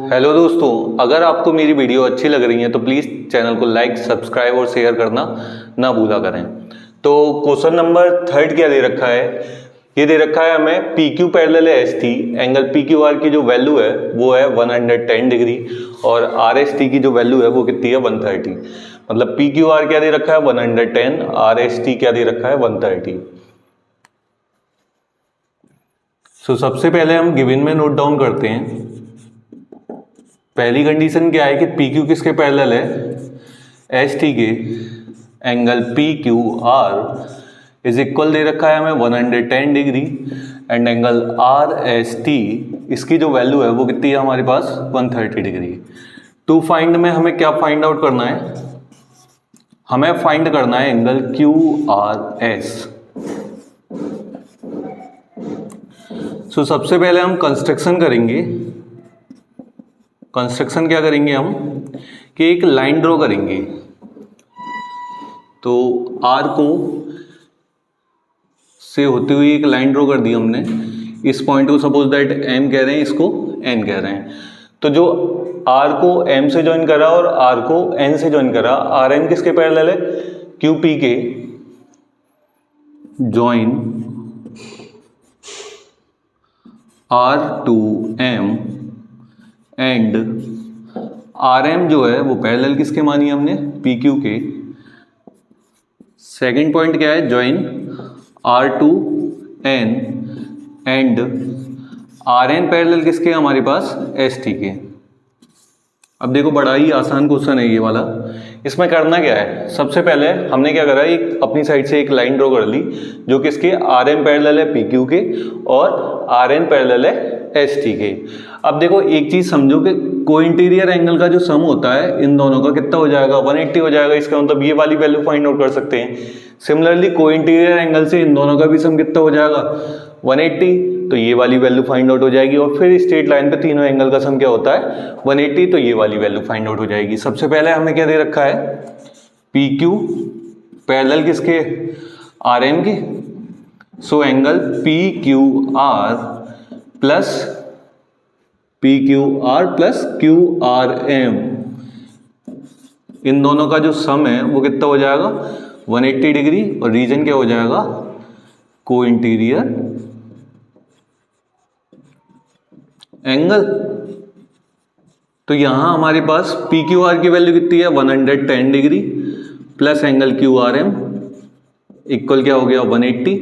Hello दोस्तों, अगर आपको मेरी वीडियो अच्छी लग रही है तो प्लीज़ चैनल को लाइक, सब्सक्राइब और शेयर करना ना भूला करें। तो क्वेश्चन नंबर 3 क्या दे रखा है, ये दे रखा है हमें पी क्यू पैरेलल है S T, angle P Q R की जो वैल्यू है वो है 110 डिग्री और आर एस टी की जो वैल्यू है वो कितनी है 130। मतलब पी क्यू आर क्या दे रखा है 110, आर एस टी क्या दे रखा है 130। सबसे पहले हम गिवन में नोट डाउन करते हैं। पहली कंडीशन क्या है कि पी क्यू किसके पैरेलल है, एस टी के। Angle P Q R is equal दे रखा है हमें 110 degree and angle R S T इसकी जो वैल्यू है वो कितनी है हमारे पास 130 डिग्री। टू फाइंड में हमें क्या फाइंड आउट करना है, हमें फाइंड करना है एंगल क्यू आर एस। सबसे पहले हम कंस्ट्रक्शन करेंगे। कंस्ट्रक्शन क्या करेंगे हम कि एक लाइन ड्रॉ करेंगे। तो आर को से होते हुए एक लाइन ड्रॉ कर दी हमने। इस पॉइंट को सपोज दैट एम कह रहे हैं, इसको एन कह रहे हैं। तो जो आर को एम से ज्वाइन करा और आर को एन से ज्वाइन करा, आर एन किसके पैरेलल है, क्यू पी के। Join R to M and R M जो है वो पैरेलल किसके मानी हमने, पी क्यू के। सेकेंड पॉइंट क्या है, join R to N and R N parallel किसके हमारे पास, एस टी के। अब देखो बड़ा ही आसान क्वेश्चन है ये वाला। इसमें करना क्या है, सबसे पहले हमने क्या करा, एक अपनी साइड से एक लाइन ड्रॉ कर ली जो किसके, आर एम पैरेलल है पी क्यू के और आर एन पैरेलल है एस टी के। अब देखो एक चीज समझो कि को इंटीरियर एंगल का जो सम होता है इन दोनों का कितना हो जाएगा, 180 हो जाएगा। इसका मतलब ये वाली वैल्यू फाइंड आउट कर सकते हैं। सिमिलरली को इंटीरियर एंगल से इन दोनों का भी सम कितना हो जाएगा 180, तो ये वाली वैल्यू फाइंड आउट हो जाएगी। और फिर स्ट्रेट लाइन पे तीनों एंगल का सम क्या होता है 180, तो ये वाली वैल्यू फाइंड आउट हो जाएगी। सबसे पहले हमें क्या दे रखा है, पी क्यू पैरेलल किसके, आर एम के। So angle P Q R plus P Q R plus Q R M, इन दोनों का जो सम है वो कितना हो जाएगा 180 डिग्री और रीजन क्या हो जाएगा, को इंटीरियर एंगल। तो यहां हमारे पास पी क्यू आर की वैल्यू कितनी है 110 degree plus angle Q R M equal क्या हो गया 180,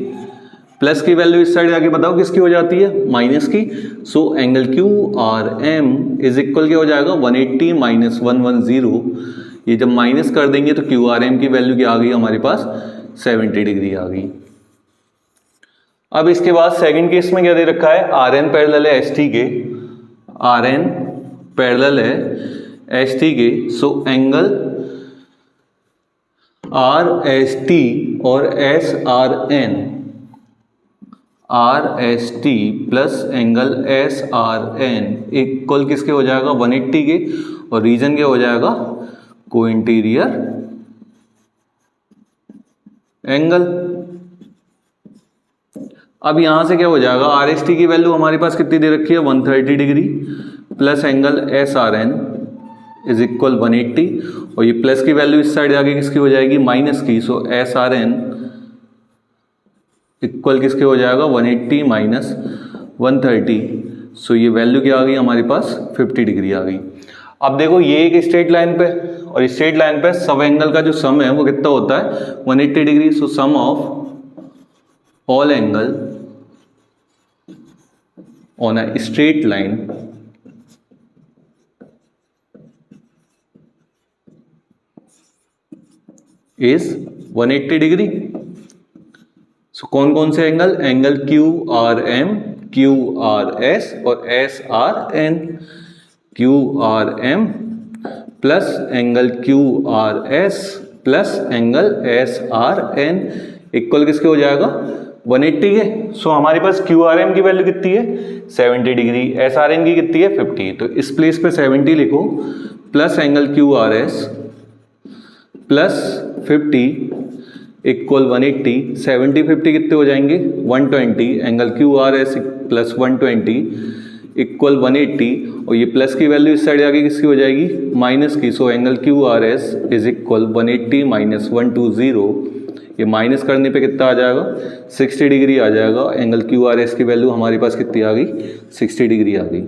प्लस की वैल्यू इस साइड आके बताओ किसकी हो जाती है, माइनस की। So angle Q R M is equal क्या हो जाएगा 180 माइनस 110। ये जब माइनस कर देंगे तो क्यू आर एम की वैल्यू क्या आ गई हमारे पास 70 डिग्री आ गई। अब इसके बाद सेकंड केस में क्या दे रखा है, आर एन पैरेलल है एस टी के। आर एन पैरेलल है एस टी के। So angle R S T और S R N, R S T plus angle S R N equal किसके हो जाएगा 180 के और रीजन क्या हो जाएगा, को इंटीरियर एंगल। अब यहां से क्या हो जाएगा, आर एस टी की वैल्यू हमारे पास कितनी दे रखी है 130 degree plus angle S R N is equal 180 और ये प्लस की वैल्यू इस साइड आगे किसकी हो जाएगी, माइनस की। सो एस आर एन इक्वल किसके हो जाएगा 180 माइनस 130। सो ये वैल्यू क्या आ गई हमारे पास 50 डिग्री आ गई। अब देखो ये एक स्ट्रेट लाइन पे और स्ट्रेट लाइन पे सब एंगल का जो सम है वो कितना होता है 180 degree. So sum of all angle on a straight line is 180 degree. So कौन कौन से angle, angle Q R M, Q R S और S R N. Q R M plus angle Q R S plus angle S R N equal किसके हो जाएगा 180 के। सो हमारे पास क्यू आर एम की वैल्यू कितनी है 70 डिग्री, एस आर एन की कितनी है 50। तो इस प्लेस पे 70 लिखो plus angle Q R S plus 50 equal 180। 70 50 कितने हो जाएंगे 120, angle Q R S plus 120 equal 180 और ये प्लस की वैल्यू इस साइड आगे किसकी हो जाएगी, माइनस की। So angle Q R S is equal 180 minus 120, ये माइनस करने पे कितना आ जाएगा, 60 डिग्री आ जाएगा। एंगल क्यू आर एस की वैल्यू हमारे पास कितनी आ गई, 60 डिग्री आ गई।